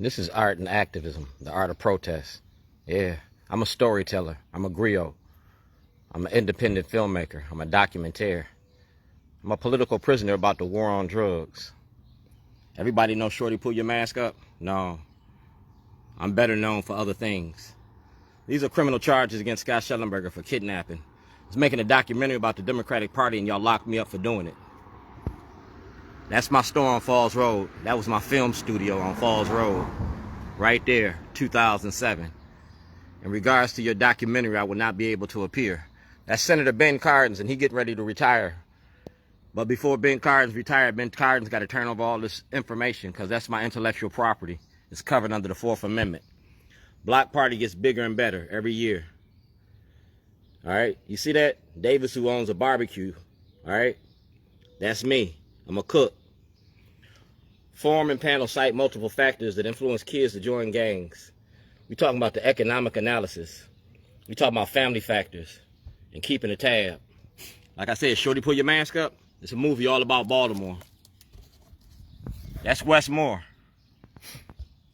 This is art and activism, the art of protest. Yeah, I'm a storyteller. I'm a griot. I'm an independent filmmaker. I'm a documentaire. I'm a political prisoner about the war on drugs. Everybody know Shorty Pull Your Mask Up? No. I'm better known for other things. These are criminal charges against Scott Shellenberger for kidnapping. I was making a documentary about the Democratic Party and y'all locked me up for doing it. That's my store on Falls Road. That was my film studio on Falls Road. Right there, 2007. In regards to your documentary, I will not be able to appear. That's Senator Ben Cardin, and he getting ready to retire. But before Ben Cardin retired, Ben Cardin's got to turn over all this information because that's my intellectual property. It's covered under the 4th Amendment. Block Party gets bigger and better every year. All right, you see that? Davis, who owns a barbecue. All right, that's me. I'm a cook. Forum and panel cite multiple factors that influence kids to join gangs. We're talking about the economic analysis. We're talking about family factors and keeping a tab. Like I said, Shorty Pull Your Mask Up. It's a movie all about Baltimore. That's Westmore.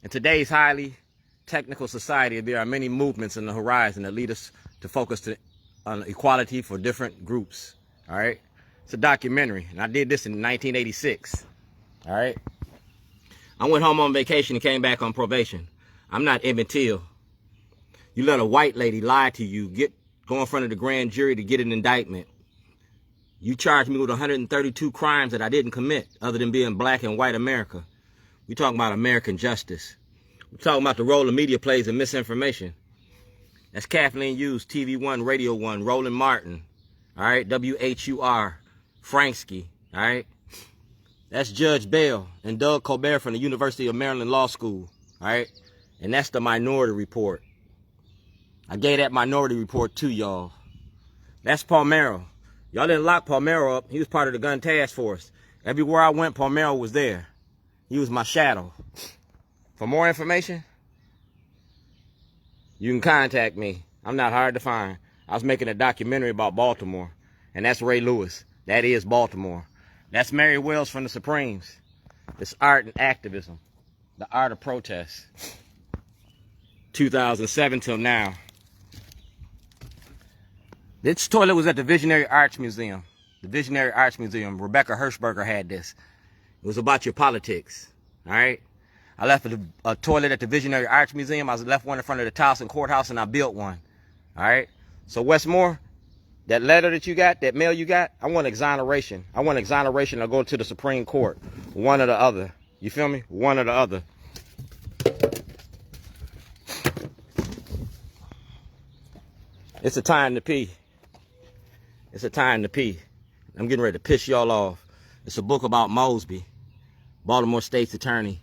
In today's highly technical society, there are many movements on the horizon that lead us to focus on equality for different groups. All right? It's a documentary, and I did this in 1986. All right? I went home on vacation and came back on probation. I'm not Emmett Till. You let a white lady lie to you, go in front of the grand jury to get an indictment. You charged me with 132 crimes that I didn't commit, other than being black in white America. We're talking about American justice. We're talking about the role the media plays in misinformation. That's Kathleen Hughes, TV One, Radio One, Roland Martin, all right, WHUR, Franksky, all right. That's Judge Bell and Doug Colbert from the University of Maryland Law School, all right? And that's the Minority Report. I gave that Minority Report to y'all. That's Palmero. Y'all didn't lock Palmero up. He was part of the gun task force. Everywhere I went, Palmero was there. He was my shadow. For more information, you can contact me. I'm not hard to find. I was making a documentary about Baltimore, and that's Ray Lewis. That is Baltimore. That's Mary Wells from the Supremes. It's art and activism. The art of protest. 2007 till now. This toilet was at the Visionary Arts Museum. The Visionary Arts Museum. Rebecca Hirschberger had this. It was about your politics. All right? I left a toilet at the Visionary Arts Museum. I left one in front of the Towson Courthouse, and I built one. All right? So Westmore, that letter that you got, that mail you got, I want exoneration. I want exoneration to go to the Supreme Court. One or the other. You feel me? One or the other. It's a time to pee. It's a time to pee. I'm getting ready to piss y'all off. It's a book about Mosby, Baltimore State's Attorney.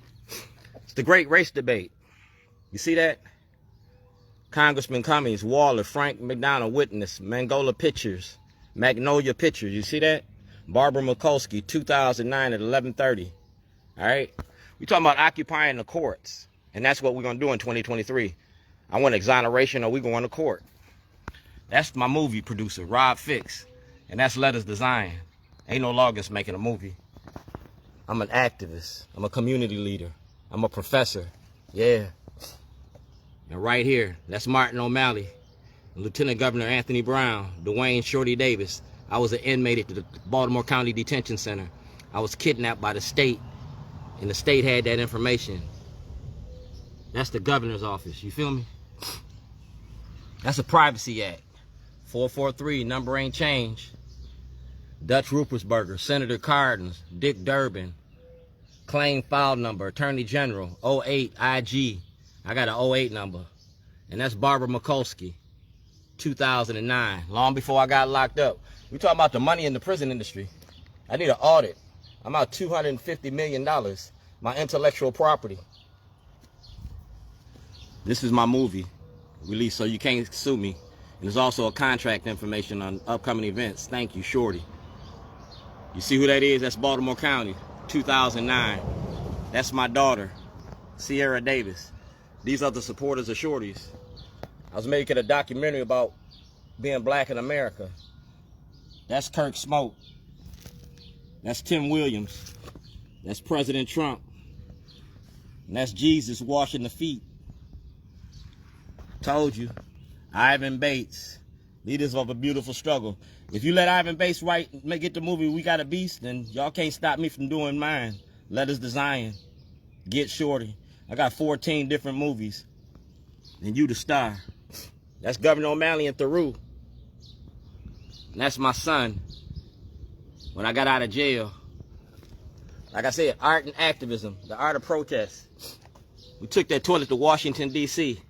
It's the great race debate. You see that? Congressman Cummings, Waller, Frank McDonald, Witness, Magnolia Pictures. You see that? Barbara Mikulski, 2009 at 11:30. All right? We're talking about occupying the courts. And that's what we're going to do in 2023. I want exoneration or we going to court. That's my movie producer, Rob Fix. And that's Letters Design. Ain't no loggers making a movie. I'm an activist. I'm a community leader. I'm a professor. Yeah. And right here, that's Martin O'Malley, Lieutenant Governor Anthony Brown, Dwayne Shorty Davis. I was an inmate at the Baltimore County Detention Center. I was kidnapped by the state, and the state had that information. That's the governor's office, you feel me? That's a Privacy Act. 443, number ain't changed. Dutch Rupersberger, Senator Cardin, Dick Durbin, claim file number, Attorney General, 08 IG. I got an 08 number. And that's Barbara Mikulski, 2009, long before I got locked up. We're talking about the money in the prison industry. I need an audit. I'm out $250 million, my intellectual property. This is my movie release, so you can't sue me. And there's also a contract information on upcoming events. Thank you, Shorty. You see who that is? That's Baltimore County, 2009. That's my daughter, Sierra Davis. These are the supporters of Shorty's. I was making a documentary about being black in America. That's Kirk Smoke. That's Tim Williams. That's President Trump. And that's Jesus washing the feet. Told you. Ivan Bates, leaders of a beautiful struggle. If you let Ivan Bates get the movie We Got a Beast, then y'all can't stop me from doing mine. Letters to Zion, Get Shorty. I got 14 different movies. And you the star. That's Governor O'Malley and Theroux. And that's my son. When I got out of jail. Like I said, art and activism, the art of protest. We took that toilet to Washington, D.C.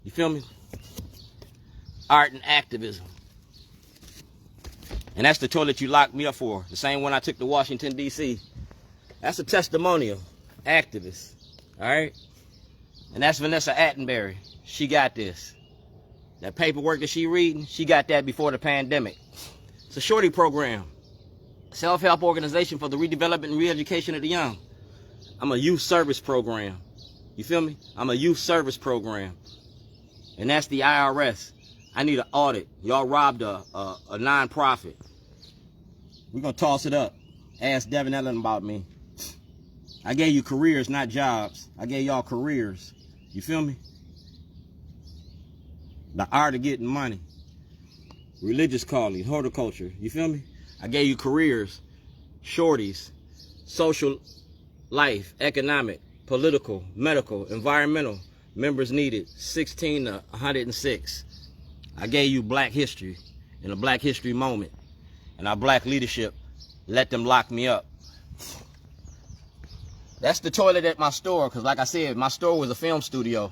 You feel me? Art and activism. And that's the toilet you locked me up for. The same one I took to Washington, D.C. That's a testimonial. Activist. All right? And that's Vanessa Attenberry. She got this. That paperwork that she reading, she got that before the pandemic. It's a shorty program. Self-help organization for the redevelopment and re-education of the young. I'm a youth service program. You feel me? I'm a youth service program. And that's the IRS. I need an audit. Y'all robbed a non-profit. We're going to toss it up. Ask Devin Ellen about me. I gave you careers, not jobs. I gave y'all careers. You feel me? The art of getting money. Religious calling, horticulture. You feel me? I gave you careers, shorties, social life, economic, political, medical, environmental, members needed, 16 to 106. I gave you black history in a black history moment. And our black leadership let them lock me up. That's the toilet at my store, because like I said, my store was a film studio.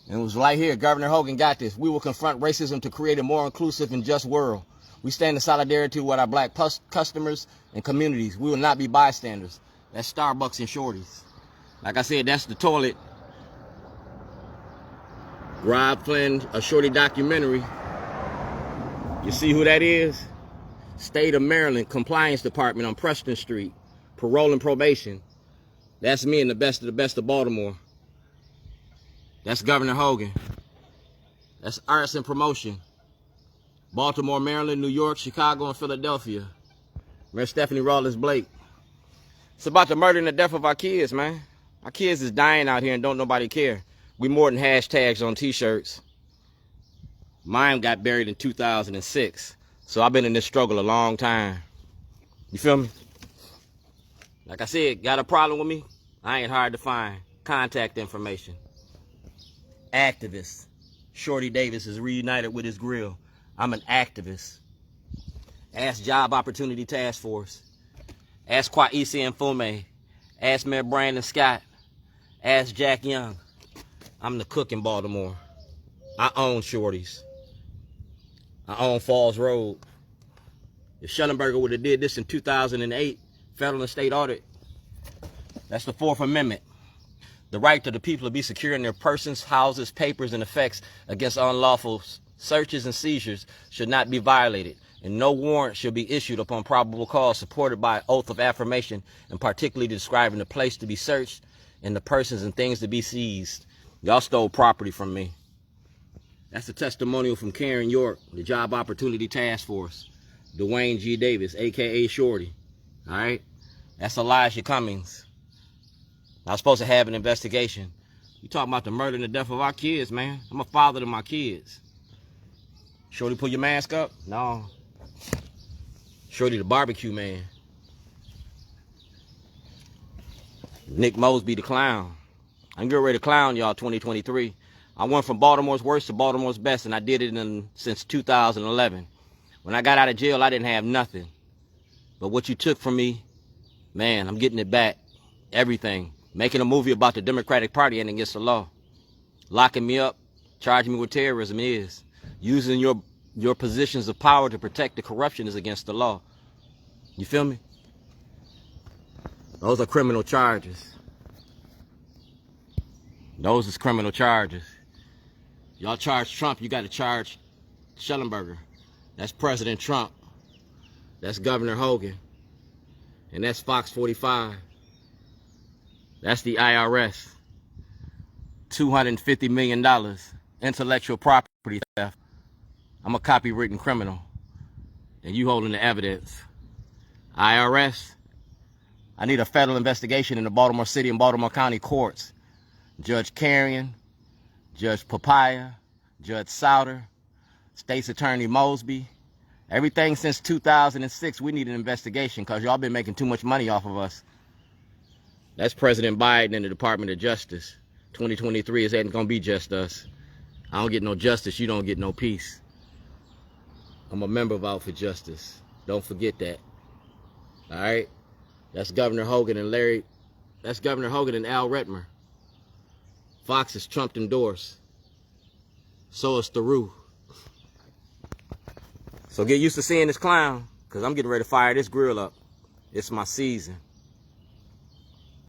And it was right here, Governor Hogan got this. We will confront racism to create a more inclusive and just world. We stand in solidarity with our black customers and communities. We will not be bystanders. That's Starbucks and Shorties. Like I said, that's the toilet. Rob Flynn, a Shorty documentary. You see who that is? State of Maryland Compliance Department on Preston Street. Parole and probation. That's me and the best of Baltimore. That's Governor Hogan. That's arts and promotion. Baltimore, Maryland, New York, Chicago, and Philadelphia. Mayor Stephanie Rawlins Blake. It's about the murder and the death of our kids, man. Our kids is dying out here and don't nobody care. We more than hashtags on t-shirts. Mine got buried in 2006. So I've been in this struggle a long time. You feel me? Like I said, got a problem with me? I ain't hard to find. Contact information. Activist. Shorty Davis is reunited with his grill. I'm an activist. Ask Job Opportunity Task Force. Ask Kwesi and Fume. Ask Mayor Brandon Scott. Ask Jack Young. I'm the cook in Baltimore. I own Shorties. I own Falls Road. If Shellenberger would have did this in 2008, federal and state audit, that's the 4th Amendment. The right to the people to be secure in their persons, houses, papers, and effects against unlawful searches and seizures should not be violated, and no warrant should be issued upon probable cause supported by oath of affirmation, and particularly describing the place to be searched and the persons and things to be seized. Y'all stole property from me. That's a testimonial from Karen York, the Job Opportunity Task Force. Dwayne G. Davis, a.k.a. Shorty. All right? That's Elijah Cummings. I was supposed to have an investigation. You talking about the murder and the death of our kids, man. I'm a father to my kids. Shorty, pull your mask up? No. Shorty the barbecue man. Nick Mosby the clown. I'm getting ready to clown y'all 2023. I went from Baltimore's worst to Baltimore's best, and I did it since 2011. When I got out of jail, I didn't have nothing. But what you took from me, man, I'm getting it back. Everything. Making a movie about the Democratic Party and against the law. Locking me up, charging me with terrorism is. Using your positions of power to protect the corruption is against the law. You feel me? Those are criminal charges. Those is criminal charges. Y'all charge Trump, you got to charge Shellenberger. That's President Trump. That's Governor Hogan. And that's Fox 45. That's the IRS. $250 million. Intellectual property theft. I'm a copywritten criminal. And you holding the evidence. IRS. I need a federal investigation in the Baltimore City and Baltimore County courts. Judge Carrion, Judge Papaya, Judge Souter, States Attorney Mosby. Everything since 2006, we need an investigation because y'all been making too much money off of us. That's President Biden and the Department of Justice. 2023 ain't gonna be just us. I don't get no justice, you don't get no peace. I'm a member of Out for Justice. Don't forget that. All right? That's Governor Hogan and Al Redmer. Fox is Trump endorsed. So is Theroux. So get used to seeing this clown, because I'm getting ready to fire this grill up. It's my season.